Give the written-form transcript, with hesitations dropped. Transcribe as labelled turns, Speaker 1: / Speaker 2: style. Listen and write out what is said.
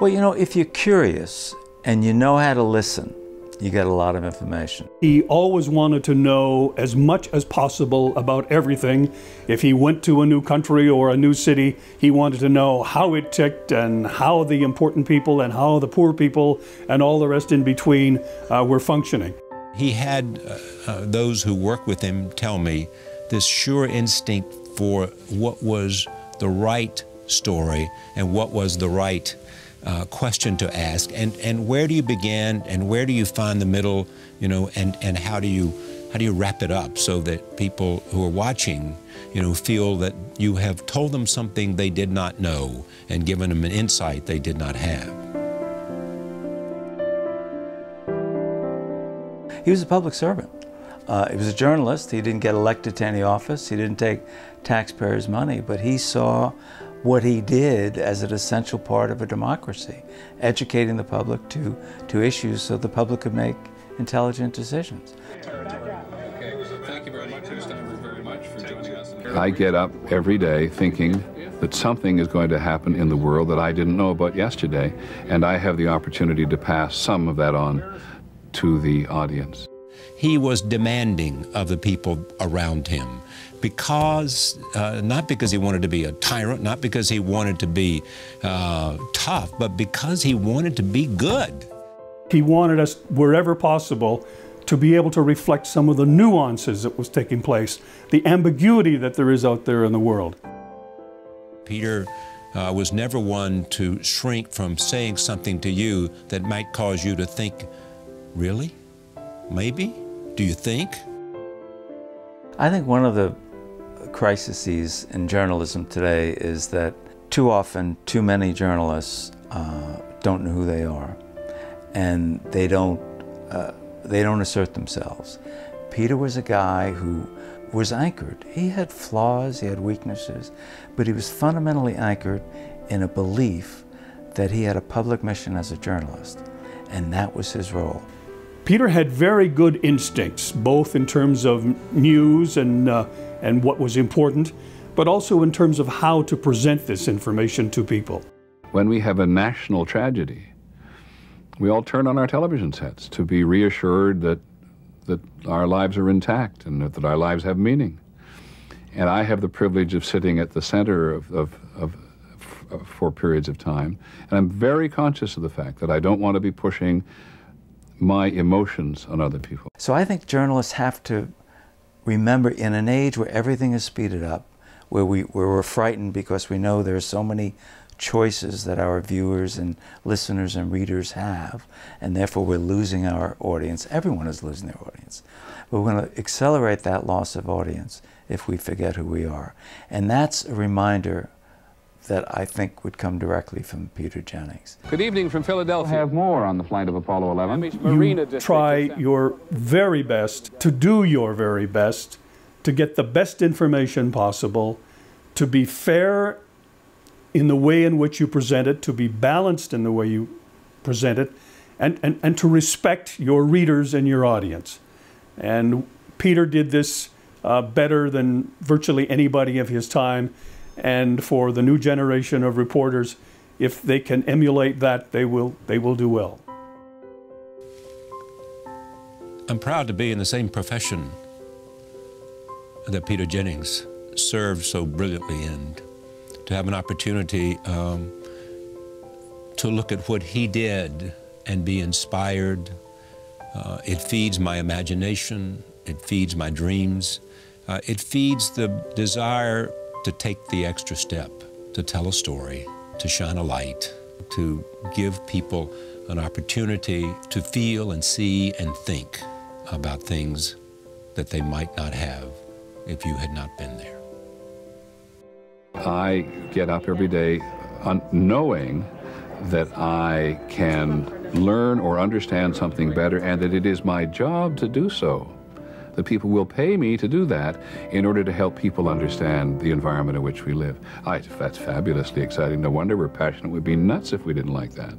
Speaker 1: Well, you know, if you're curious and you know how to listen, you get a lot of information.
Speaker 2: He always wanted to know as much as possible about everything. If he went to a new country or a new city, he wanted to know how it ticked and how the important people and how the poor people and all the rest in between were functioning.
Speaker 3: He had those who worked with him tell me this sure instinct for what was the right story and what was the right question to ask, and where do you begin and where do you find the middle, you know, and how do you wrap it up so that people who are watching, you know, feel that you have told them something they did not know and given them an insight they did not have.
Speaker 1: He was a public servant. He was a journalist. He didn't get elected to any office. He didn't take taxpayers' money, but he saw what he did as an essential part of a democracy, educating the public to issues so the public could make intelligent decisions.
Speaker 4: Okay, so thank you very much, very much for joining us.
Speaker 5: I get up every day thinking that something is going to happen in the world that I didn't know about yesterday, and I have the opportunity to pass some of that on to the audience.
Speaker 3: He was demanding of the people around him because, not because he wanted to be a tyrant, not because he wanted to be tough, but because he wanted to be good.
Speaker 2: He wanted us, wherever possible, to be able to reflect some of the nuances that was taking place, the ambiguity that there is out there in the world.
Speaker 3: Peter was never one to shrink from saying something to you that might cause you to think, really? Maybe? Do you think?
Speaker 1: I think one of the crises in journalism today is that too often, too many journalists don't know who they are, and they don't assert themselves. Peter was a guy who was anchored. He had flaws, he had weaknesses, but he was fundamentally anchored in a belief that he had a public mission as a journalist, and that was his role.
Speaker 2: Peter had very good instincts, both in terms of news and what was important, but also in terms of how to present this information to people.
Speaker 5: When we have a national tragedy, we all turn on our television sets to be reassured that our lives are intact and that our lives have meaning. And I have the privilege of sitting at the center for periods of time, and I'm very conscious of the fact that I don't want to be pushing my emotions on other people.
Speaker 1: So I think journalists have to remember, in an age where everything is speeded up, where we're frightened because we know there are so many choices that our viewers and listeners and readers have, and therefore we're losing our audience. Everyone is losing their audience. But we're going to accelerate that loss of audience if we forget who we are. And that's a reminder that I think would come directly from Peter Jennings.
Speaker 4: Good evening from Philadelphia.
Speaker 6: We'll have more on the flight of Apollo 11.
Speaker 2: You try your very best to do your very best to get the best information possible, to be fair in the way in which you present it, to be balanced in the way you present it, and to respect your readers and your audience. And Peter did this better than virtually anybody of his time. And for the new generation of reporters, if they can emulate that, they will do well.
Speaker 3: I'm proud to be in the same profession that Peter Jennings served so brilliantly in, to have an opportunity to look at what he did and be inspired. It feeds my imagination, it feeds my dreams, it feeds the desire to take the extra step, to tell a story, to shine a light, to give people an opportunity to feel and see and think about things that they might not have if you had not been there.
Speaker 5: I get up every day knowing that I can learn or understand something better, and that it is my job to do so. The people will pay me to do that in order to help people understand the environment in which we live. That's fabulously exciting. No wonder we're passionate. We'd be nuts if we didn't like that.